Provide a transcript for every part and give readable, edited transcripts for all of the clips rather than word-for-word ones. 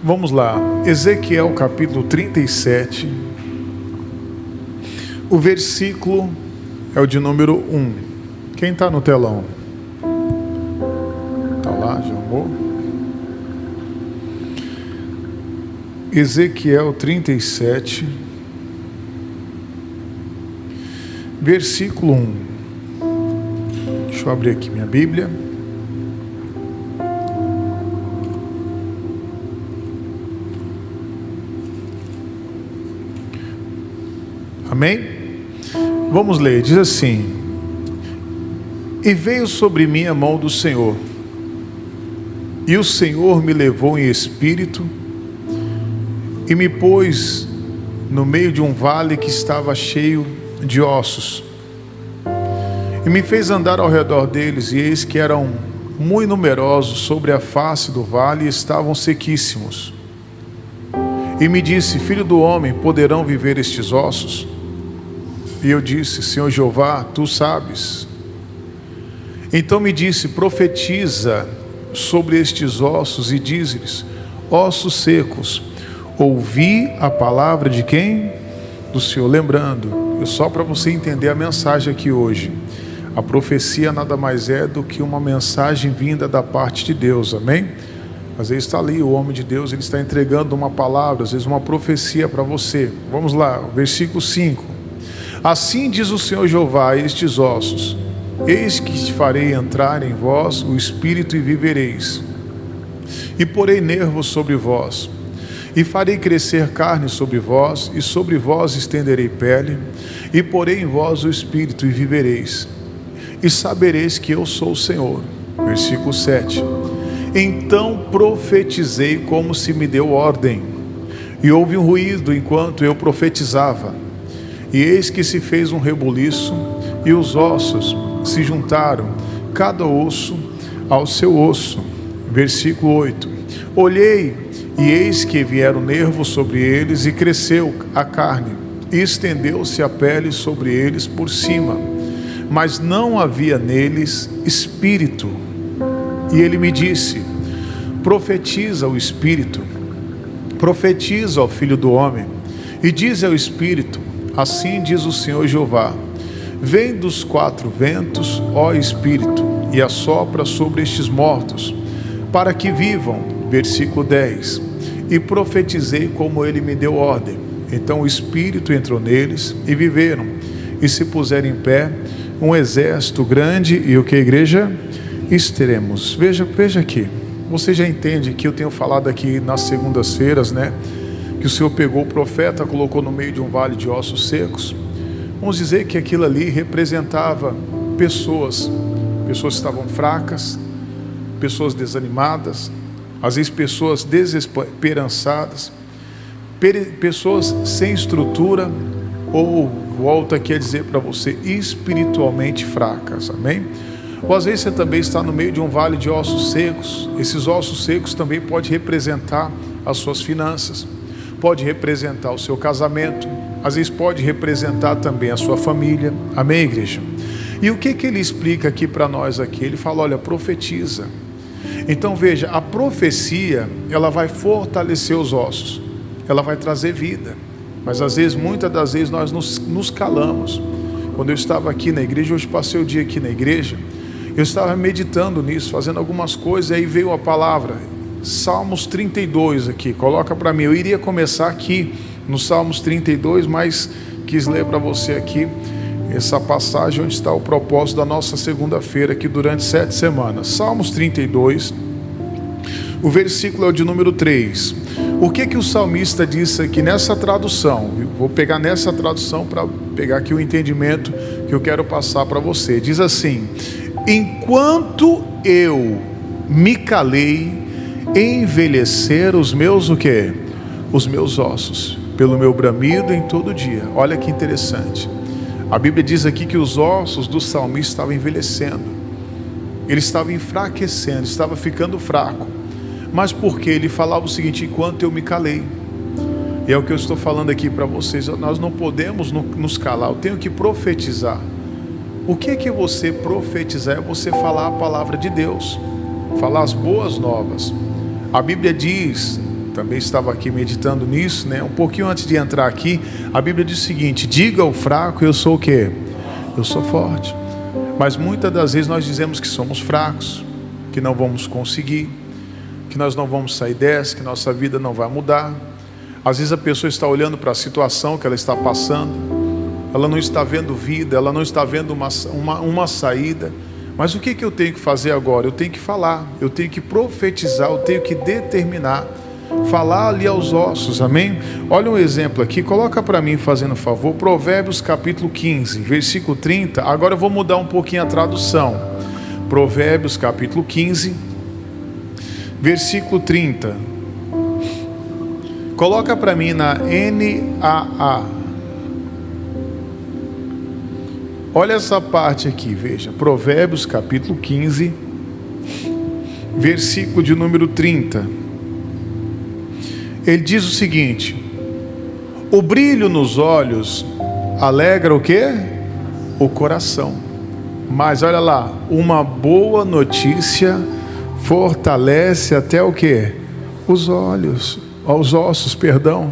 Vamos lá, Ezequiel capítulo 37, o versículo é o de número 1. Quem está no telão? Está lá, já amor? Ezequiel 37, versículo 1. Deixa eu abrir aqui minha Bíblia. Amém? Vamos ler, diz assim: E veio sobre mim a mão do Senhor, e o Senhor me levou em espírito, e me pôs no meio de um vale que estava cheio de ossos, e me fez andar ao redor deles, e eis que eram muito numerosos sobre a face do vale, e estavam sequíssimos. E me disse: Filho do homem, poderão viver estes ossos? E eu disse: Senhor Jeová, tu sabes. Então me disse: profetiza sobre estes ossos e dize-lhes: ossos secos, ouvi a palavra de quem? Do Senhor. Lembrando, só para você entender a mensagem aqui hoje, a profecia nada mais é do que uma mensagem vinda da parte de Deus, amém? Às vezes está ali o homem de Deus, ele está entregando uma palavra, às vezes uma profecia para você. Vamos lá, versículo 5. Assim diz o Senhor Jeová a estes ossos: eis que te farei entrar em vós o espírito e vivereis, e porei nervos sobre vós, e farei crescer carne sobre vós, e sobre vós estenderei pele, e porei em vós o espírito e vivereis, e sabereis que eu sou o Senhor. Versículo 7. Então profetizei como se me deu ordem, e houve um ruído enquanto eu profetizava, e eis que se fez um rebuliço, e os ossos se juntaram, cada osso ao seu osso. Versículo 8. Olhei, e eis que vieram nervos sobre eles, e cresceu a carne, e estendeu-se a pele sobre eles por cima, mas não havia neles espírito. E ele me disse: profetiza o espírito, profetiza ao filho do homem, e diz ao espírito: assim diz o Senhor Jeová: vem dos quatro ventos, ó Espírito, e assopra sobre estes mortos, para que vivam. Versículo 10. E profetizei como ele me deu ordem. Então o Espírito entrou neles, e viveram, e se puseram em pé um exército grande, e o que, igreja? Extremos. Veja aqui, você já entende que eu tenho falado aqui nas segundas-feiras, né? Que o Senhor pegou o profeta, colocou no meio de um vale de ossos secos. Vamos dizer que aquilo ali representava pessoas que estavam fracas, pessoas desanimadas, às vezes pessoas desesperançadas, pessoas sem estrutura, ou, volto aqui a dizer para você, espiritualmente fracas, amém? Ou às vezes você também está no meio de um vale de ossos secos. Esses ossos secos também podem representar as suas finanças, pode representar o seu casamento, às vezes pode representar também a sua família, amém, igreja? E o que ele explica aqui para nós aqui? Ele fala: olha, profetiza. Então veja, a profecia, ela vai fortalecer os ossos, ela vai trazer vida, mas às vezes, muitas das vezes nós nos calamos. Quando eu estava aqui na igreja, hoje passei o dia aqui na igreja, eu estava meditando nisso, fazendo algumas coisas, e aí veio a palavra, Salmos 32 aqui, coloca para mim. Eu iria começar aqui no Salmos 32, mas quis ler para você aqui essa passagem onde está o propósito da nossa segunda-feira aqui durante 7 semanas. Salmos 32, o versículo é o de número 3. O que o salmista disse aqui nessa tradução? Vou pegar nessa tradução para pegar aqui o entendimento que eu quero passar para você. Diz assim: enquanto eu me calei, envelhecer os meus o quê? Os meus ossos, pelo meu bramido em todo dia. Olha que interessante. A Bíblia diz aqui que os ossos do salmista estavam envelhecendo, ele estava enfraquecendo, estava ficando fraco. Mas por quê? Ele falava o seguinte: enquanto eu me calei. E é o que eu estou falando aqui para vocês. Nós não podemos nos calar, eu tenho que profetizar. O que é você profetizar? É você falar a palavra de Deus, falar as boas novas. A Bíblia diz, também estava aqui meditando nisso, né? Um pouquinho antes de entrar aqui, a Bíblia diz o seguinte: diga ao fraco, eu sou o quê? Eu sou forte. Mas muitas das vezes nós dizemos que somos fracos, que não vamos conseguir, que nós não vamos sair dessa, que nossa vida não vai mudar. Às vezes a pessoa está olhando para a situação que ela está passando, ela não está vendo vida, ela não está vendo uma saída. Mas o que eu tenho que fazer agora? Eu tenho que falar, eu tenho que profetizar, eu tenho que determinar, falar ali aos ossos, amém? Olha um exemplo aqui, coloca para mim, fazendo favor, Provérbios capítulo 15, versículo 30, agora eu vou mudar um pouquinho a tradução. Provérbios capítulo 15, versículo 30, coloca para mim na NAA. Olha essa parte aqui, veja, Provérbios capítulo 15, versículo de número 30. Ele diz o seguinte: o brilho nos olhos alegra o quê? O coração. Mas olha lá, uma boa notícia fortalece até o quê? Os ossos, perdão.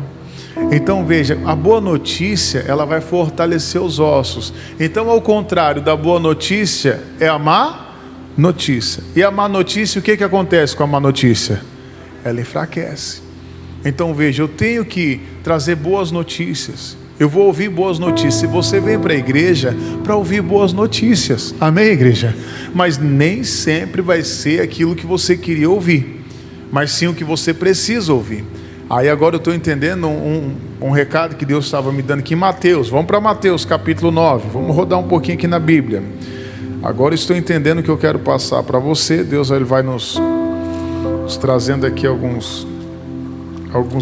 Então veja, a boa notícia, ela vai fortalecer os ossos. Então, ao contrário da boa notícia, é a má notícia. E a má notícia, o que acontece com a má notícia? Ela enfraquece. Então veja, eu tenho que trazer boas notícias. Eu vou ouvir boas notícias. Se você vem para a igreja para ouvir boas notícias, amém, igreja? Mas nem sempre vai ser aquilo que você queria ouvir, mas sim o que você precisa ouvir. Aí agora eu estou entendendo um recado que Deus estava me dando aqui em Mateus. Vamos para Mateus capítulo 9. Vamos rodar um pouquinho aqui na Bíblia. Agora estou entendendo o que eu quero passar para você. Deus ele vai nos trazendo aqui alguns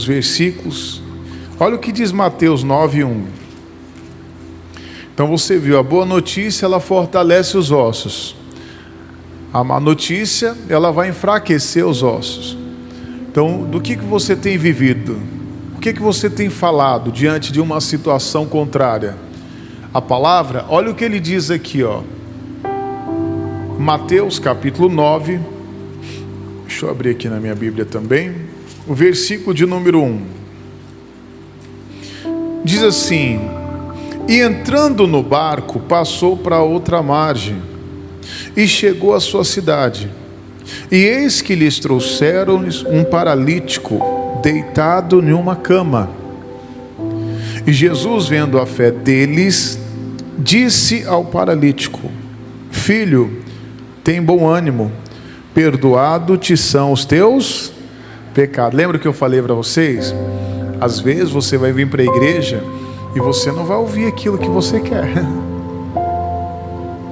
versículos. Olha o que diz Mateus 9:1. Então você viu, a boa notícia ela fortalece os ossos. A má notícia ela vai enfraquecer os ossos. Então, do que você tem vivido? O que você tem falado diante de uma situação contrária? A palavra, olha o que ele diz aqui, ó. Mateus capítulo 9. Deixa eu abrir aqui na minha Bíblia também. O versículo de número 1. Diz assim: e entrando no barco, passou para outra margem, e chegou à sua cidade. E eis que lhes trouxeram um paralítico deitado em uma cama. E Jesus, vendo a fé deles, disse ao paralítico: filho, tem bom ânimo, perdoado te são os teus pecados. Lembra que eu falei para vocês? Às vezes você vai vir para a igreja e você não vai ouvir aquilo que você quer,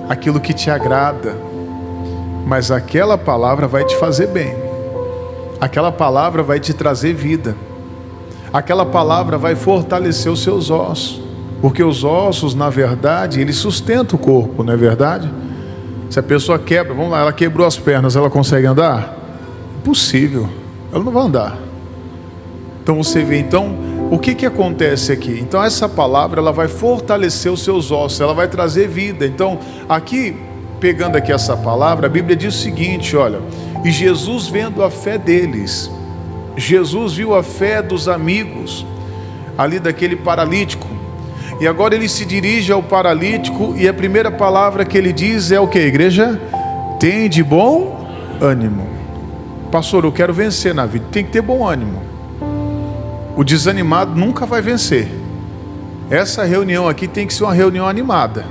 aquilo que te agrada, mas aquela palavra vai te fazer bem, aquela palavra vai te trazer vida, aquela palavra vai fortalecer os seus ossos, porque os ossos, na verdade, eles sustentam o corpo, não é verdade? Se a pessoa quebra, vamos lá, ela quebrou as pernas, ela consegue andar? Impossível, ela não vai andar. Então você vê, então, o que acontece aqui? Então essa palavra, ela vai fortalecer os seus ossos, ela vai trazer vida. Então, aqui, pegando aqui essa palavra, a Bíblia diz o seguinte, olha: e Jesus vendo a fé deles, Jesus viu a fé dos amigos, ali daquele paralítico, e agora ele se dirige ao paralítico, e a primeira palavra que ele diz é o que, igreja? Tem de bom ânimo. Pastor, eu quero vencer na vida, tem que ter bom ânimo. O desanimado nunca vai vencer. Essa reunião aqui tem que ser uma reunião animada.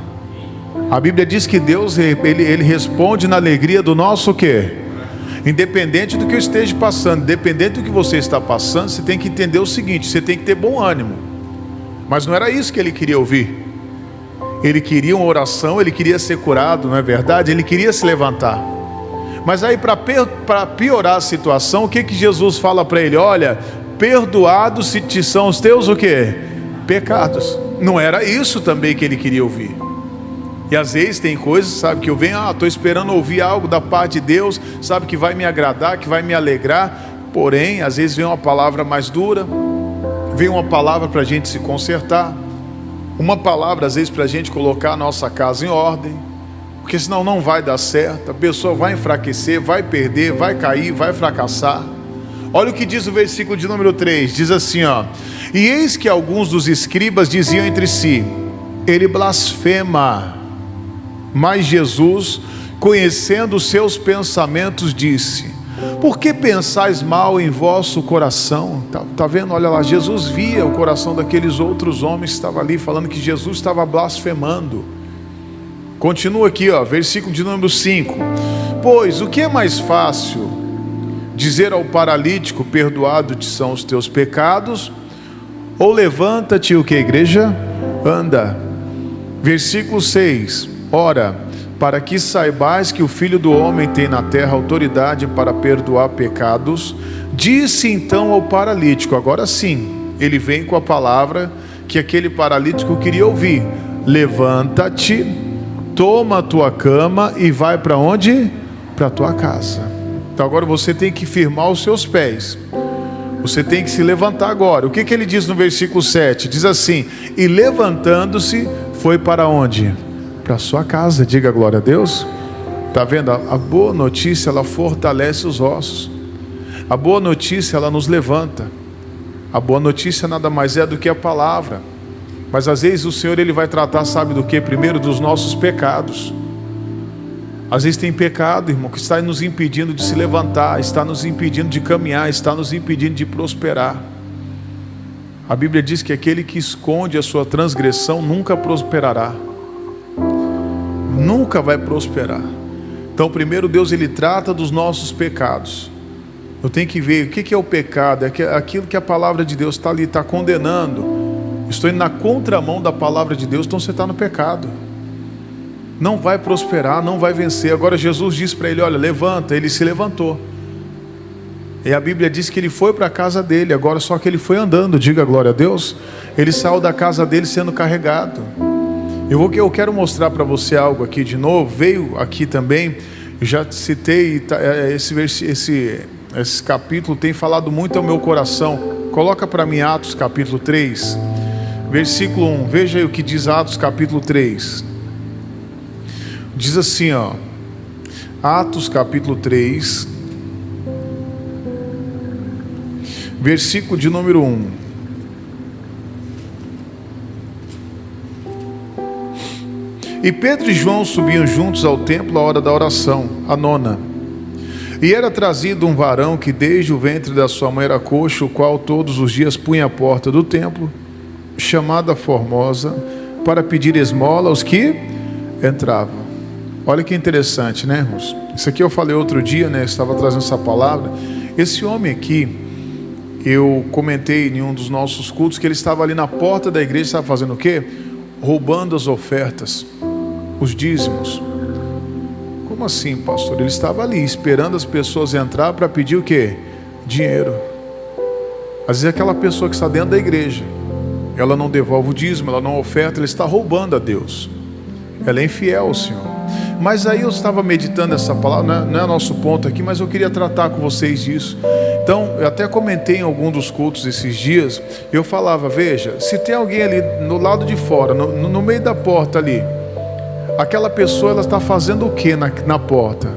A Bíblia diz que Deus, ele responde na alegria do nosso o quê? Independente do que eu esteja passando, independente do que você está passando, você tem que entender o seguinte: você tem que ter bom ânimo. Mas não era isso que ele queria ouvir. Ele queria uma oração, ele queria ser curado, não é verdade? Ele queria se levantar. Mas aí, para piorar a situação, o que Jesus fala para ele? Olha, perdoados se te são os teus o quê? Pecados. Não era isso também que ele queria ouvir. E às vezes tem coisas, sabe, que eu venho, estou esperando ouvir algo da parte de Deus, sabe, que vai me agradar, que vai me alegrar. Porém, às vezes vem uma palavra mais dura, vem uma palavra para a gente se consertar, uma palavra às vezes para a gente colocar a nossa casa em ordem, porque senão não vai dar certo, a pessoa vai enfraquecer, vai perder, vai cair, vai fracassar. Olha o que diz o versículo de número 3, diz assim, ó: e eis que alguns dos escribas diziam entre si: ele blasfema. Mas Jesus, conhecendo os seus pensamentos, disse: por que pensais mal em vosso coração? Tá vendo? Olha lá, Jesus via o coração daqueles outros homens que estavam ali, falando que Jesus estava blasfemando. Continua aqui, ó, versículo de número 5: pois o que é mais fácil, dizer ao paralítico: perdoado-te são os teus pecados, ou levanta-te, o que, igreja? Anda. Versículo 6: ora, para que saibais que o Filho do Homem tem na terra autoridade para perdoar pecados, disse então ao paralítico. Agora sim, ele vem com a palavra que aquele paralítico queria ouvir: levanta-te, toma a tua cama e vai para onde? Para a tua casa. Então agora você tem que firmar os seus pés, você tem que se levantar agora. O que ele diz no versículo 7? Diz assim: e levantando-se, foi para onde? Para a sua casa. Diga glória a Deus. Está vendo? A boa notícia, ela fortalece os ossos. A boa notícia, ela nos levanta. A boa notícia nada mais é do que a palavra. Mas às vezes o Senhor, Ele vai tratar, sabe do que? Primeiro dos nossos pecados. Às vezes tem pecado, irmão, que está nos impedindo de se levantar, está nos impedindo de caminhar, está nos impedindo de prosperar. A Bíblia diz que aquele que esconde a sua transgressão nunca prosperará. Nunca vai prosperar. Então primeiro Deus, Ele trata dos nossos pecados. Eu tenho que ver o que é o pecado. É aquilo que a palavra de Deus está ali, está condenando. Estou indo na contramão da palavra de Deus, então você está no pecado. Não vai prosperar, não vai vencer. Agora Jesus disse para ele: olha, levanta. Ele se levantou. E a Bíblia diz que ele foi para a casa dele. Agora só que ele foi andando. Diga glória a Deus. Ele saiu da casa dele sendo carregado. Eu quero mostrar para você algo aqui de novo. Veio aqui também, eu já citei, esse capítulo tem falado muito ao meu coração. Coloca para mim Atos capítulo 3, versículo 1. Veja aí o que diz Atos capítulo 3. Diz assim, ó, Atos capítulo 3, versículo de número 1. E Pedro e João subiam juntos ao templo à hora da oração, a nona. E era trazido um varão que desde o ventre da sua mãe era coxo, o qual todos os dias punha à porta do templo, chamada Formosa, para pedir esmola aos que entravam. Olha que interessante, né, irmãos? Isso aqui eu falei outro dia, né? Estava trazendo essa palavra. Esse homem aqui, eu comentei em um dos nossos cultos que ele estava ali na porta da igreja, estava fazendo o quê? Roubando as ofertas, os dízimos. Como assim, pastor? Ele estava ali esperando as pessoas entrar para pedir o quê? Dinheiro. Às vezes aquela pessoa que está dentro da igreja, ela não devolve o dízimo, ela não oferta, ela está roubando a Deus. Ela é infiel ao Senhor. Mas aí eu estava meditando essa palavra, não é nosso ponto aqui, mas eu queria tratar com vocês disso. Então, eu até comentei em algum dos cultos esses dias, eu falava, veja, se tem alguém ali no lado de fora, no meio da porta ali, aquela pessoa, ela está fazendo o que na porta?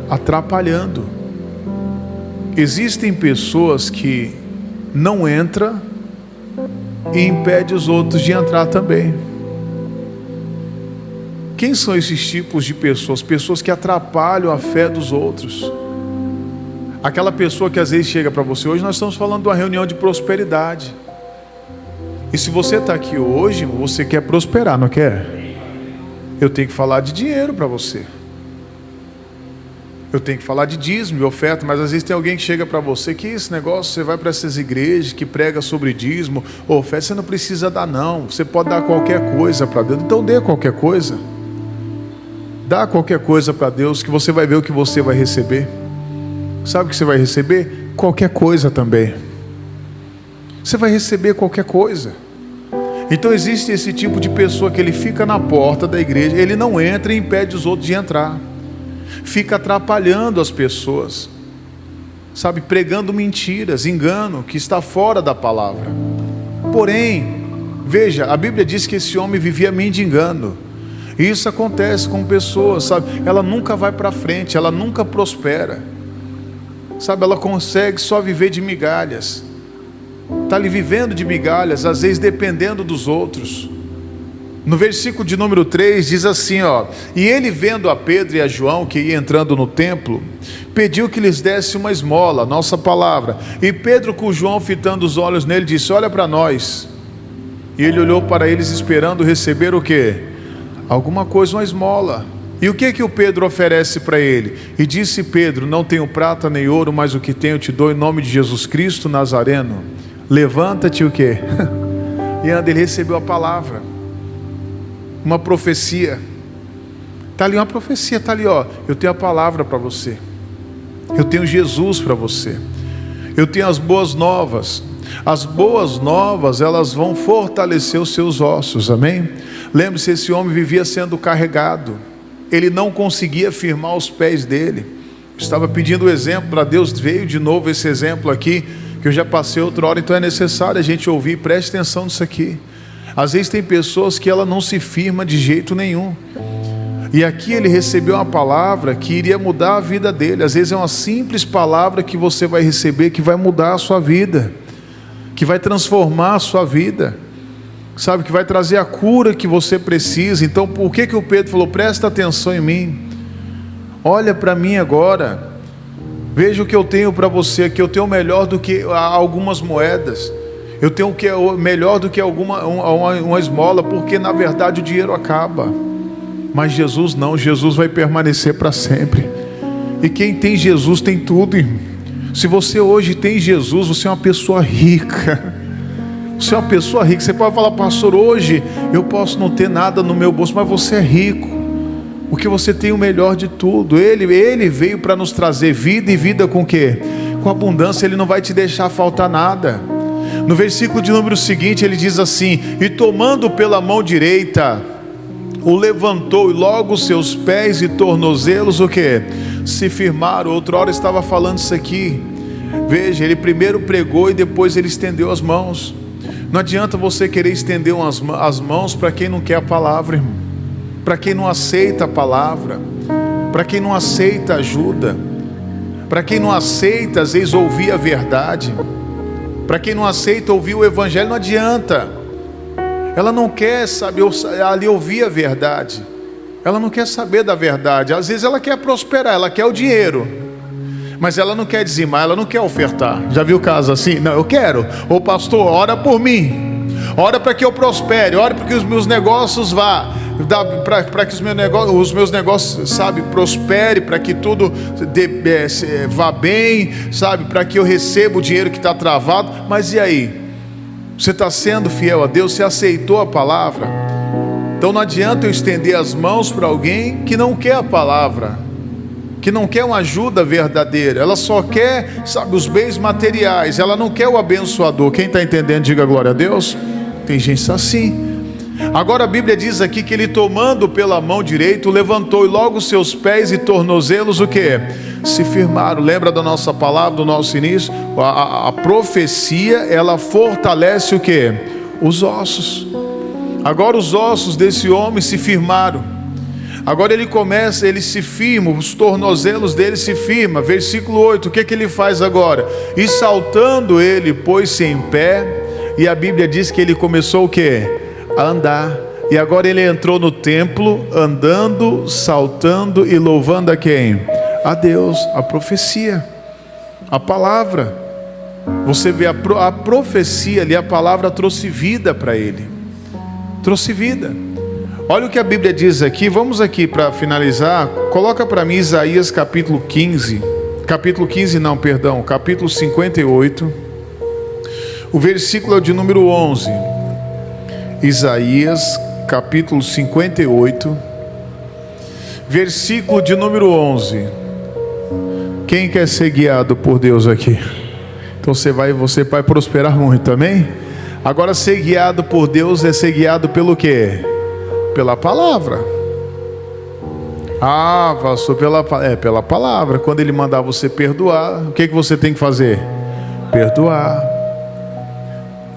Atrapalhando. Existem pessoas que não entram e impedem os outros de entrar também. Quem são esses tipos de pessoas? Pessoas que atrapalham a fé dos outros. Aquela pessoa que às vezes chega para você, hoje nós estamos falando de uma reunião de prosperidade. E se você está aqui hoje, você quer prosperar, não quer? Eu tenho que falar de dinheiro para você. Eu tenho que falar de dízimo e oferta, mas às vezes tem alguém que chega para você, que esse negócio, você vai para essas igrejas que prega sobre dízimo, oferta, você não precisa dar não, você pode dar qualquer coisa para Deus, então dê qualquer coisa. Dá qualquer coisa para Deus, que você vai ver o que você vai receber. Sabe o que você vai receber? Qualquer coisa também. Você vai receber qualquer coisa. Então existe esse tipo de pessoa que ele fica na porta da igreja, ele não entra e impede os outros de entrar. Fica atrapalhando as pessoas. Sabe, pregando mentiras, engano, que está fora da palavra. Porém, veja, a Bíblia diz que esse homem vivia mendigando. E isso acontece com pessoas, sabe? Ela nunca vai para frente, ela nunca prospera. Sabe, ela consegue só viver de migalhas. Está ali vivendo de migalhas, às vezes dependendo dos outros. No versículo de número 3 diz assim, ó: e ele, vendo a Pedro e a João que ia entrando no templo, pediu que lhes desse uma esmola, nossa palavra. E Pedro, com João fitando os olhos nele, disse: olha para nós. E ele olhou para eles, esperando receber o quê? Alguma coisa, uma esmola. E o que que o Pedro oferece para ele? E disse Pedro: não tenho prata nem ouro, mas o que tenho te dou, em nome de Jesus Cristo Nazareno. Levanta-te o quê? E anda. Ele recebeu a palavra, uma profecia. Está ali uma profecia, está ali, ó: eu tenho a palavra para você, eu tenho Jesus para você, eu tenho as boas novas. As boas novas, elas vão fortalecer os seus ossos, amém? Lembre-se, esse homem vivia sendo carregado, ele não conseguia firmar os pés dele. Estava pedindo o exemplo para Deus, veio de novo esse exemplo aqui, que eu já passei outra hora, então é necessário a gente ouvir. Preste atenção nisso aqui. Às vezes tem pessoas que ela não se firma de jeito nenhum, e aqui ele recebeu uma palavra que iria mudar a vida dele. Às vezes é uma simples palavra que você vai receber, que vai mudar a sua vida, que vai transformar a sua vida, sabe, que vai trazer a cura que você precisa. Então por que que o Pedro falou: presta atenção em mim, olha para mim agora, veja o que eu tenho para você aqui. Eu tenho melhor do que algumas moedas, eu tenho o que é melhor do que uma esmola, porque na verdade o dinheiro acaba, mas Jesus não, Jesus vai permanecer para sempre. E quem tem Jesus tem tudo, irmão. Se você hoje tem Jesus, você é uma pessoa rica. Você é uma pessoa rica. Você pode falar: pastor, hoje eu posso não ter nada no meu bolso, mas você é rico, porque você tem o melhor de tudo. Ele veio para nos trazer vida, e vida com o quê? Com abundância. Ele não vai te deixar faltar nada. No versículo de número seguinte ele diz assim: e tomando pela mão direita, o levantou, e logo os seus pés e tornozelos o quê? Se firmaram. Outra hora estava falando isso aqui. Veja, ele primeiro pregou e depois ele estendeu as mãos. Não adianta você querer estender as mãos para quem não quer a palavra, irmão, para quem não aceita a palavra, para quem não aceita ajuda, para quem não aceita às vezes ouvir a verdade, para quem não aceita ouvir o evangelho. Não adianta. Ela não quer saber ali ouvir a verdade, ela não quer saber da verdade. Às vezes ela quer prosperar, ela quer o dinheiro, mas ela não quer dizimar, ela não quer ofertar. Já viu casos assim? Não, eu quero. Ô pastor, ora por mim, ora para que eu prospere, ora para que os meus negócios vá, para que os meus negócios, sabe, prospere, para que tudo vá bem, sabe, para que eu receba o dinheiro que está travado. Mas e aí? Você está sendo fiel a Deus? Você aceitou a palavra? Então não adianta eu estender as mãos para alguém que não quer a palavra, que não quer uma ajuda verdadeira. Ela só quer, sabe, os bens materiais, ela não quer o abençoador. Quem está entendendo, diga glória a Deus. Tem gente assim. Agora a Bíblia diz aqui que ele, tomando pela mão direita, levantou, e logo seus pés e tornozelos o que? Se firmaram. Lembra da nossa palavra, do nosso início? A profecia, ela fortalece o que? Os ossos. Agora os ossos desse homem se firmaram. Agora ele se firma, os tornozelos dele se firmam. Versículo 8, o que que ele faz agora? E saltando ele, pôs-se em pé, e a Bíblia diz que ele começou o que? A andar. E agora ele entrou no templo, andando, saltando e louvando a quem? A Deus. A profecia, a palavra. Você vê a profecia ali, a palavra trouxe vida para ele, trouxe vida. Olha o que a Bíblia diz aqui. Vamos aqui para finalizar. Coloca para mim Isaías capítulo 58, o versículo é de número 11. Isaías capítulo 58, versículo de número 11. Quem quer ser guiado por Deus aqui? Então você vai prosperar muito, amém? Agora, ser guiado por Deus é ser guiado pelo quê? Pela palavra. Ah, pastor, pela palavra. Quando ele mandar você perdoar, o que você tem que fazer? Perdoar.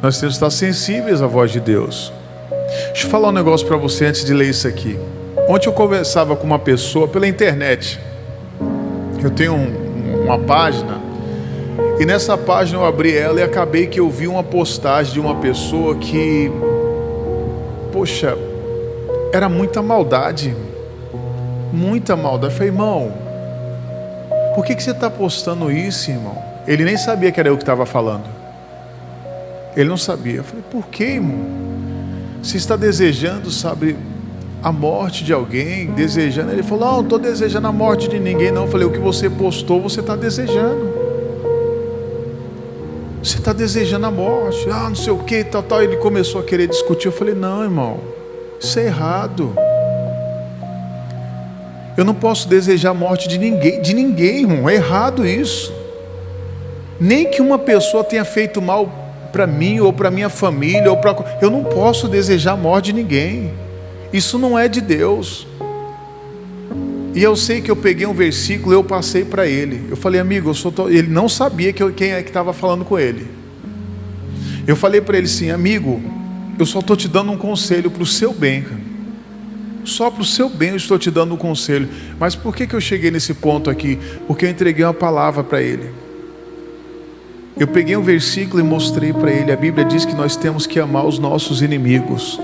Nós temos que estar sensíveis à voz de Deus. Deixa eu falar um negócio para você antes de ler isso aqui. Ontem eu conversava com uma pessoa pela internet. Eu tenho uma página E nessa página eu abri ela e acabei que eu vi uma postagem de uma pessoa que, poxa, era muita maldade. Muita maldade. Eu falei, irmão, por que você está postando isso, irmão? Ele nem sabia que era eu que estava falando. Ele não sabia. Eu falei, por que, irmão? Você está desejando, sabe, a morte de alguém, desejando. Ele falou, não estou desejando a morte de ninguém não. Eu falei, o que você postou, você está desejando. Você está desejando a morte. Ah, não sei o que, tal, tal. Ele começou a querer discutir. Eu falei, não, irmão, isso é errado. Eu não posso desejar a morte de ninguém, irmão. É errado isso. Nem que uma pessoa tenha feito mal para mim, ou para minha família, eu não posso desejar a morte de ninguém. Isso não é de Deus. E eu sei que eu peguei um versículo, eu passei para ele. Eu falei, amigo, ele não sabia quem é que estava falando com ele. Eu falei para ele assim, amigo, eu só estou te dando um conselho para o seu bem, cara. Só para o seu bem eu estou te dando um conselho. Mas por que eu cheguei nesse ponto aqui? Porque eu entreguei uma palavra para ele. Eu peguei um versículo e mostrei para ele. A Bíblia diz que nós temos que amar os nossos inimigos,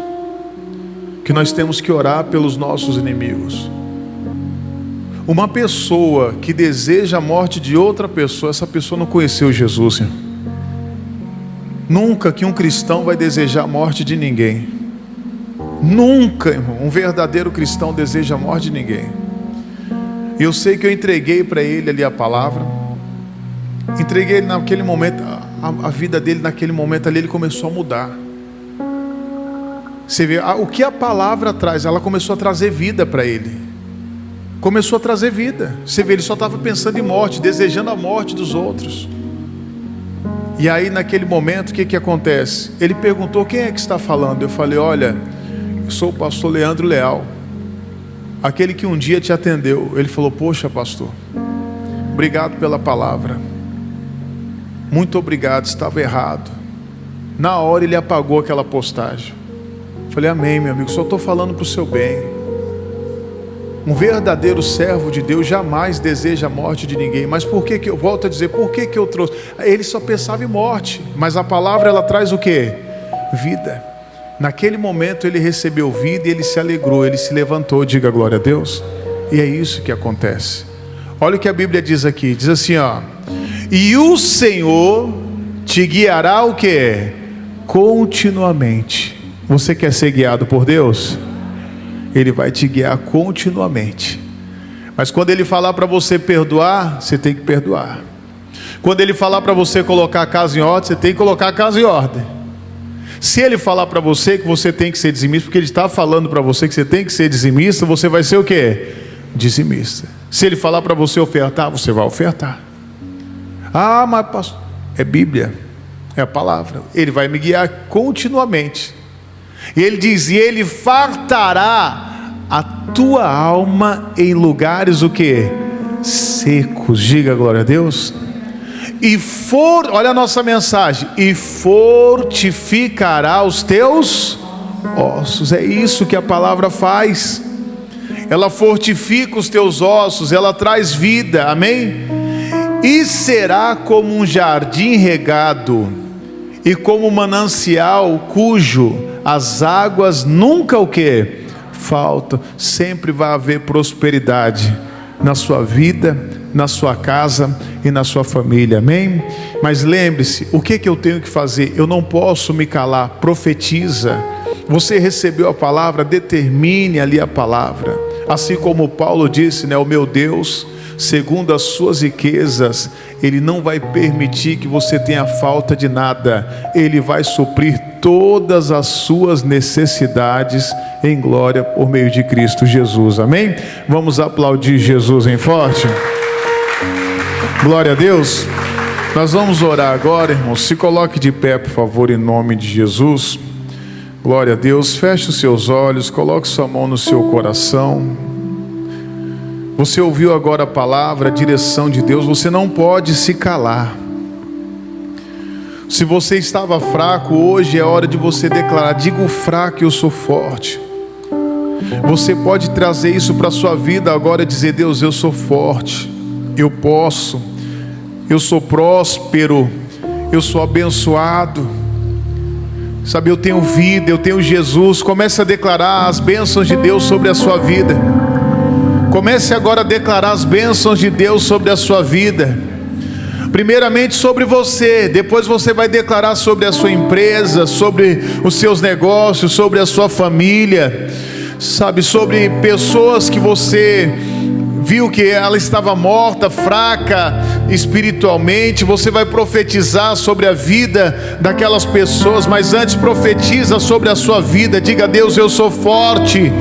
que nós temos que orar pelos nossos inimigos. Uma pessoa que deseja a morte de outra pessoa, essa pessoa não conheceu Jesus, irmão. Nunca que um cristão vai desejar a morte de ninguém. Nunca, irmão, um verdadeiro cristão deseja a morte de ninguém. E eu sei que eu entreguei para ele ali a palavra. Entreguei ele naquele momento, a vida dele naquele momento ali, ele começou a mudar. Você vê, o que a palavra traz, ela começou a trazer vida para ele. Começou a trazer vida. Você vê, ele só estava pensando em morte, desejando a morte dos outros. E aí naquele momento, o que acontece? Ele perguntou, quem é que está falando? Eu falei, olha, eu sou o pastor Leandro Leal, aquele que um dia te atendeu. Ele falou, poxa pastor, obrigado pela palavra. Muito obrigado, estava errado. Na hora ele apagou aquela postagem. Falei, amém, meu amigo, só estou falando para o seu bem. Um verdadeiro servo de Deus jamais deseja a morte de ninguém. Mas por que eu volto a dizer, por que eu trouxe? Ele só pensava em morte, mas a palavra ela traz o quê? Vida. Naquele momento ele recebeu vida e ele se alegrou, ele se levantou, diga glória a Deus. E é isso que acontece. Olha o que a Bíblia diz aqui, diz assim, ó: e o Senhor te guiará o quê? Continuamente. Você quer ser guiado por Deus? Ele vai te guiar continuamente. Mas quando Ele falar para você perdoar, você tem que perdoar. Quando Ele falar para você colocar a casa em ordem, você tem que colocar a casa em ordem. Se Ele falar para você que você tem que ser dizimista, porque Ele está falando para você que você tem que ser dizimista, você vai ser o quê? Dizimista. Se Ele falar para você ofertar, você vai ofertar. Ah, mas pastor, é Bíblia, é a palavra. Ele vai me guiar continuamente. E Ele diz, e Ele fartará a tua alma em lugares o quê? Secos. Diga glória a Deus. Olha a nossa mensagem, e fortificará os teus ossos. É isso que a palavra faz. Ela fortifica os teus ossos, ela traz vida, amém? E será como um jardim regado, e como um manancial cujo as águas nunca o que? Faltam. Sempre vai haver prosperidade na sua vida, na sua casa e na sua família, amém? Mas lembre-se, o que eu tenho que fazer? Eu não posso me calar. Profetiza. Você recebeu a palavra, determine ali a palavra. Assim como Paulo disse, né? O meu Deus, segundo as suas riquezas, Ele não vai permitir que você tenha falta de nada. Ele vai suprir todas as suas necessidades em glória por meio de Cristo Jesus, amém? Vamos aplaudir Jesus em forte. Glória a Deus. Nós vamos orar agora, irmãos. Se coloque de pé, por favor, em nome de Jesus. Glória a Deus. Feche os seus olhos, coloque sua mão no seu coração. Você ouviu agora a palavra, a direção de Deus. Você não pode se calar. Se você estava fraco, hoje é hora de você declarar: digo fraco, eu sou forte. Você pode trazer isso para a sua vida agora e dizer: Deus, eu sou forte, eu posso, eu sou próspero, eu sou abençoado. Sabe, eu tenho vida, eu tenho Jesus. Comece a declarar as bênçãos de Deus sobre a sua vida. Comece agora a declarar as bênçãos de Deus sobre a sua vida. Primeiramente sobre você, depois você vai declarar sobre a sua empresa, sobre os seus negócios, sobre a sua família, sabe, sobre pessoas que você viu que ela estava morta, fraca espiritualmente. Você vai profetizar sobre a vida daquelas pessoas, mas antes profetiza sobre a sua vida. Diga a Deus: eu sou forte,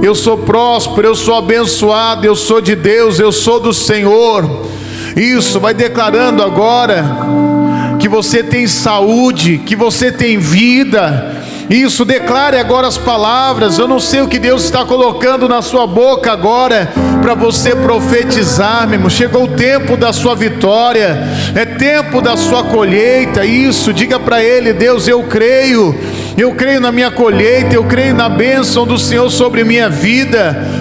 eu sou próspero, eu sou abençoado, eu sou de Deus, eu sou do Senhor. Isso, vai declarando agora que você tem saúde, que você tem vida. Isso, declare agora as palavras. Eu não sei o que Deus está colocando na sua boca agora para você profetizar, meu irmão. Chegou o tempo da sua vitória, é tempo da sua colheita. Isso, diga para Ele: Deus, eu creio na minha colheita, eu creio na bênção do Senhor sobre minha vida.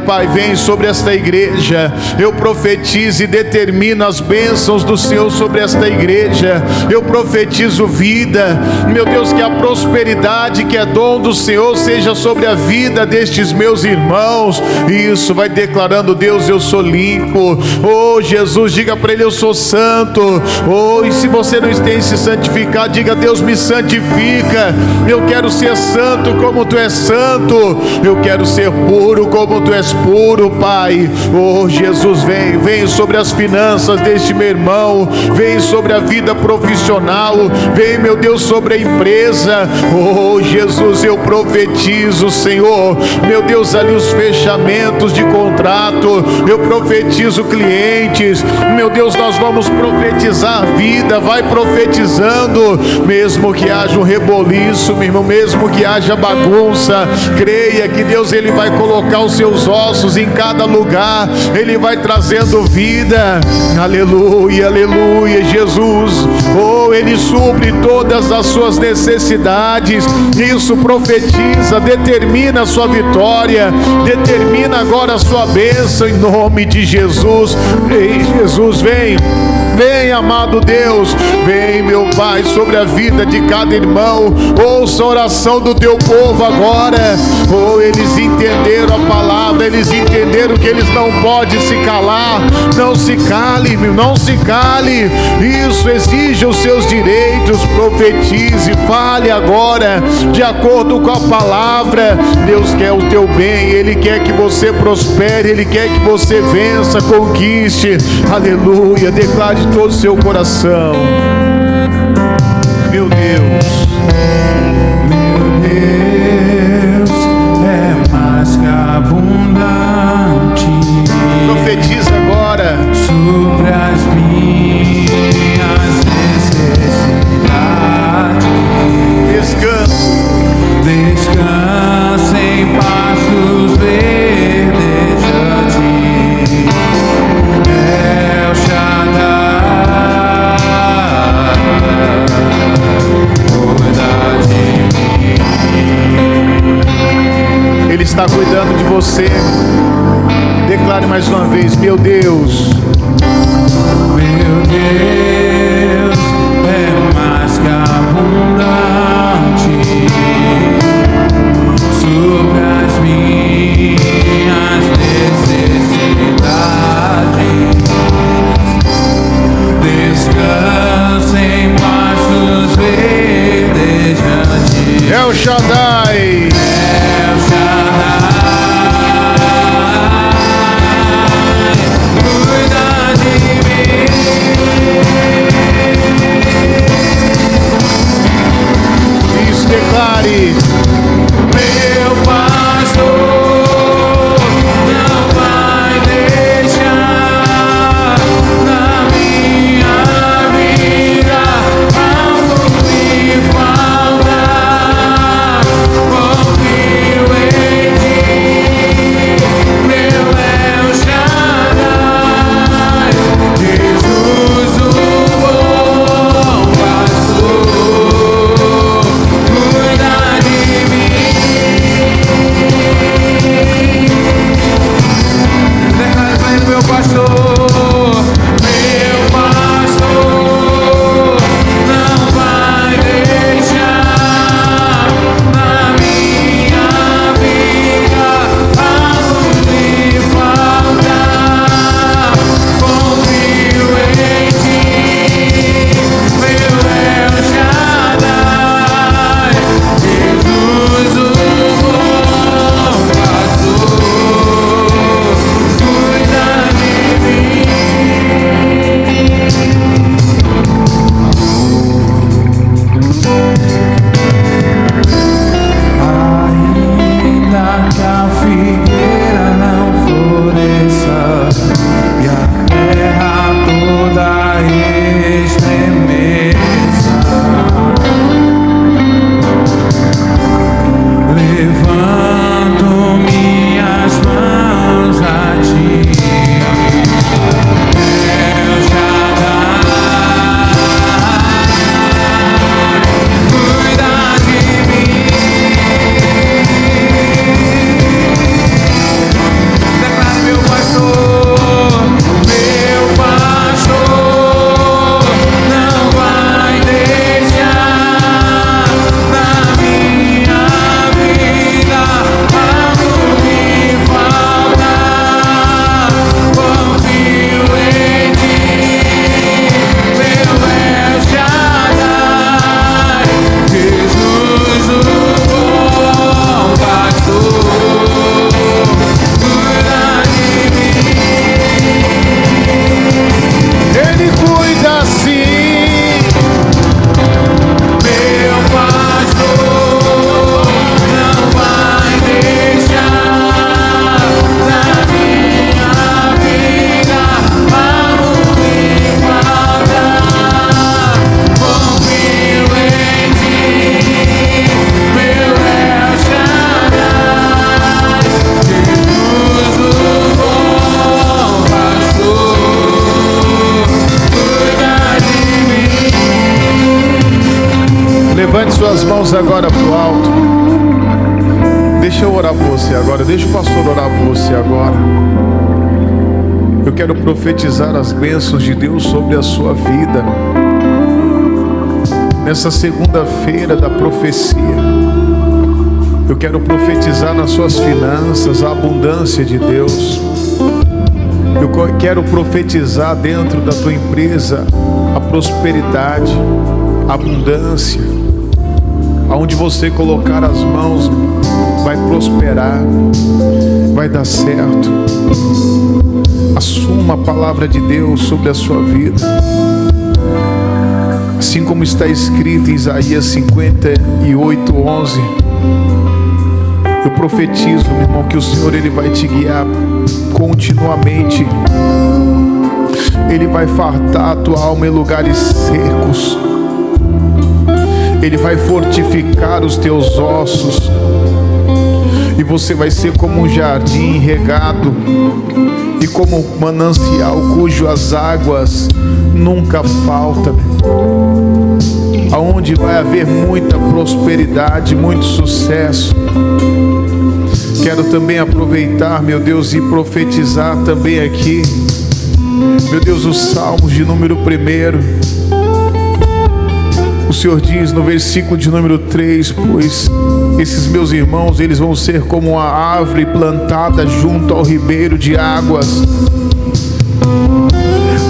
Pai, vem sobre esta igreja. Eu profetizo e determino as bênçãos do Senhor sobre esta igreja. Eu profetizo vida, meu Deus, que a prosperidade que é dom do Senhor seja sobre a vida destes meus irmãos. Isso, vai declarando: Deus, eu sou limpo. Oh Jesus, diga para Ele: eu sou santo. Oh, e se você não tem se santificado, diga: Deus, me santifica. Eu quero ser santo como Tu és santo. Eu quero ser puro como Tu és puro, Pai. Oh Jesus, vem sobre as finanças deste meu irmão. Vem sobre a vida profissional. Vem, meu Deus, sobre a empresa. Oh Jesus, eu profetizo, Senhor, meu Deus, ali os fechamentos de contrato. Eu profetizo clientes. Meu Deus, nós vamos profetizar vida. Vai profetizando, mesmo que haja um reboliço, meu irmão, mesmo que haja bagunça, creia que Deus, Ele vai colocar os seus ossos em cada lugar. Ele vai trazendo vida. Aleluia, aleluia, Jesus. Oh, Ele supre todas as suas necessidades. Isso, profetiza, determina a sua vitória, determina agora a sua bênção em nome de Jesus. Ei, Jesus, vem, amado Deus, vem, meu Pai, sobre a vida de cada irmão. Ouça a oração do Teu povo agora. Oh, eles entenderam a palavra, eles entenderam que eles não podem se calar. Não se cale, não se cale. Isso, exija os seus direitos. Profetize, fale agora de acordo com a palavra. Deus quer o teu bem, Ele quer que você prospere, Ele quer que você vença, conquiste. Aleluia, declare de todo o seu coração. Meu Deus, é mais que abundante. profetiza agora sobre as minhas necessidades. Descansa em pastos verdejantes. El Shaddai cuida de mim. Ele está cuidando de você. Declare mais uma vez: meu Deus, é mais que abundante sobre as minhas necessidades. Descansa em pastos verdejantes. El Shaddai. El Shaddai cuida de mim. Isso, declare: Meu pastor não vai deixar na minha vida algo me faltar. suas mãos agora para o alto. Deixa eu orar por você agora. Deixa o pastor orar por você agora. Eu quero profetizar as bênçãos de Deus sobre a sua vida. Nessa segunda-feira da profecia, eu quero profetizar nas suas finanças a abundância de Deus. Eu quero profetizar dentro da tua empresa a prosperidade, a abundância. Aonde você colocar as mãos, vai prosperar, vai dar certo. Assuma a palavra de Deus sobre a sua vida. Assim como está escrito em Isaías 58:11. Eu profetizo, meu irmão, que o Senhor Ele vai te guiar continuamente. Ele vai fartar a tua alma em lugares secos. Ele vai fortificar os teus ossos. E você vai ser como um jardim regado e como um manancial cujas águas nunca faltam. Aonde vai haver muita prosperidade, muito sucesso. Quero também aproveitar, meu Deus, e profetizar também aqui, meu Deus, os Salmos de número 1. O Senhor diz no versículo de número 3: pois esses meus irmãos, eles vão ser como uma árvore plantada junto ao ribeiro de águas,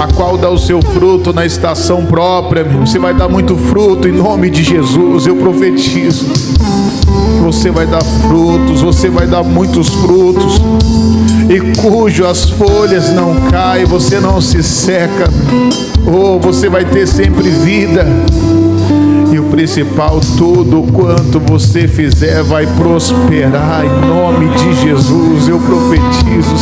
a qual dá o seu fruto na estação própria. Você vai dar muito fruto em nome de Jesus. Eu profetizo que você vai dar frutos, você vai dar muitos frutos, e cujas folhas não caem, você não se seca. Oh, você vai ter sempre vida. E o principal, tudo quanto você fizer vai prosperar em nome de Jesus. Eu profetizo,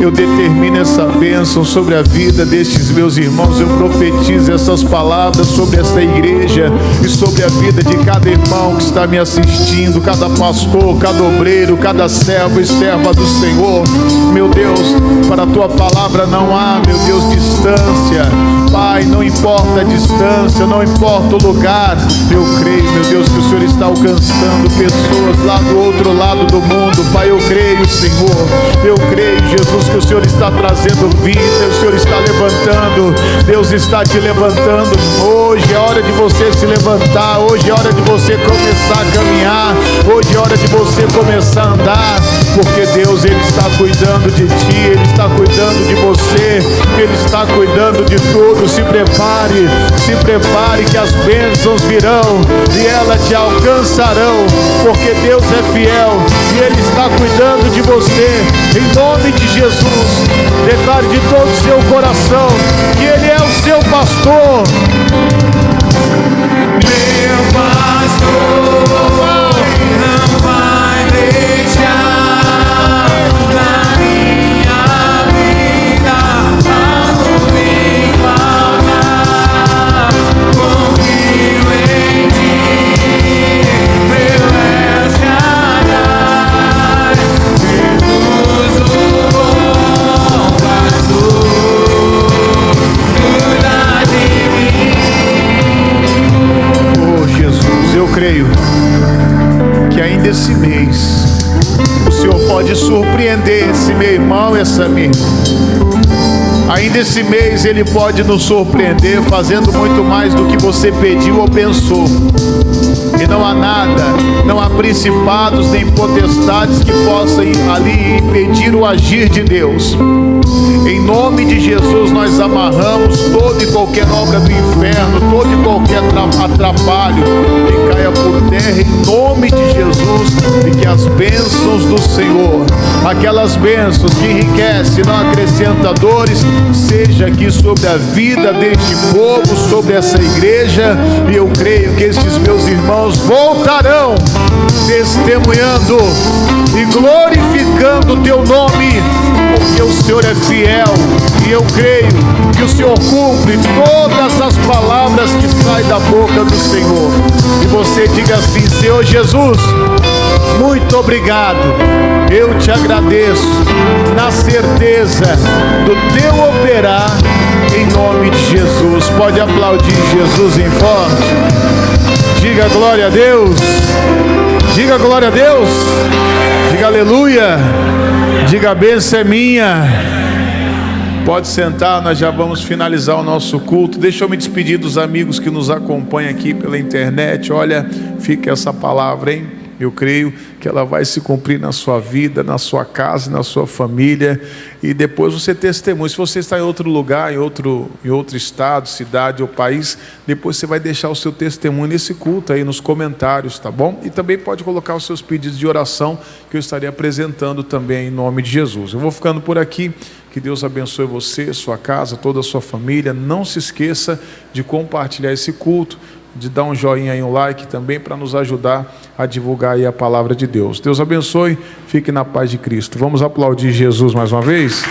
eu determino essa bênção sobre a vida destes meus irmãos. Eu profetizo essas palavras sobre essa igreja e sobre a vida de cada irmão que está me assistindo, cada pastor, cada obreiro, cada servo e serva do Senhor. Meu Deus, para a tua palavra não há, meu Deus, distância. Pai, não importa a distância, não importa o lugar. Eu creio, meu Deus, que o Senhor está alcançando pessoas lá do outro lado do mundo. Pai, eu creio, Senhor. Eu creio, Jesus, que o Senhor está trazendo vida, o Senhor está levantando. Deus está te levantando. Hoje é hora de você se levantar. Hoje é hora de você começar a caminhar. Hoje é hora de você começar a andar. Porque Deus, Ele está cuidando de ti, Ele está cuidando de você, Ele está cuidando de tudo. Se prepare que as bênçãos virão e elas te alcançarão, porque Deus é fiel e Ele está cuidando de você. Em nome de Jesus, declare de todo o seu coração que Ele é o seu pastor. Meu pastor não vai deixar na minha vida algo me faltar. Confio em ti, meu El Shaddai, Jesus o bom pastor, cuida de mim. Oh Jesus, eu creio que ainda esse mês o Senhor pode surpreender esse meu irmão e essa minha irmã. Ainda esse mês Ele pode nos surpreender fazendo muito mais do que você pediu ou pensou. E não há nada, não há principados nem potestades que possam ali impedir o agir de Deus. Em nome de Jesus nós amarramos toda e qualquer obra do inferno, todo e qualquer atrapalho que caia por terra em nome de Jesus. E que as bênçãos do Senhor, aquelas bênçãos que enriquecem, não acrescenta dores, seja aqui sobre a vida deste povo, sobre essa igreja. E eu creio que estes meus irmãos voltarão testemunhando e glorificando o teu nome, porque o Senhor é fiel. E eu creio que o Senhor cumpre todas as palavras que saem da boca do Senhor. E você diga assim: Senhor Jesus, muito obrigado. Eu te agradeço na certeza do teu operar em nome de Jesus. Pode aplaudir Jesus em forte. Diga glória a Deus. Diga glória a Deus. Diga aleluia. Diga a bênção é minha. Pode sentar, nós já vamos finalizar o nosso culto. Deixa eu me despedir dos amigos que nos acompanham aqui pela internet. Olha, fica essa palavra, hein? Eu creio que ela vai se cumprir na sua vida, na sua casa, na sua família. E depois você testemunha. Se você está em outro lugar, em outro estado, cidade ou país, depois você vai deixar o seu testemunho nesse culto aí nos comentários, tá bom? E também pode colocar os seus pedidos de oração, que eu estarei apresentando também em nome de Jesus. Eu vou ficando por aqui. Que Deus abençoe você, sua casa, toda a sua família. Não se esqueça de compartilhar esse culto, de dar um joinha e um like também para nos ajudar a divulgar aí a palavra de Deus. Deus abençoe, fique na paz de Cristo. Vamos aplaudir Jesus mais uma vez?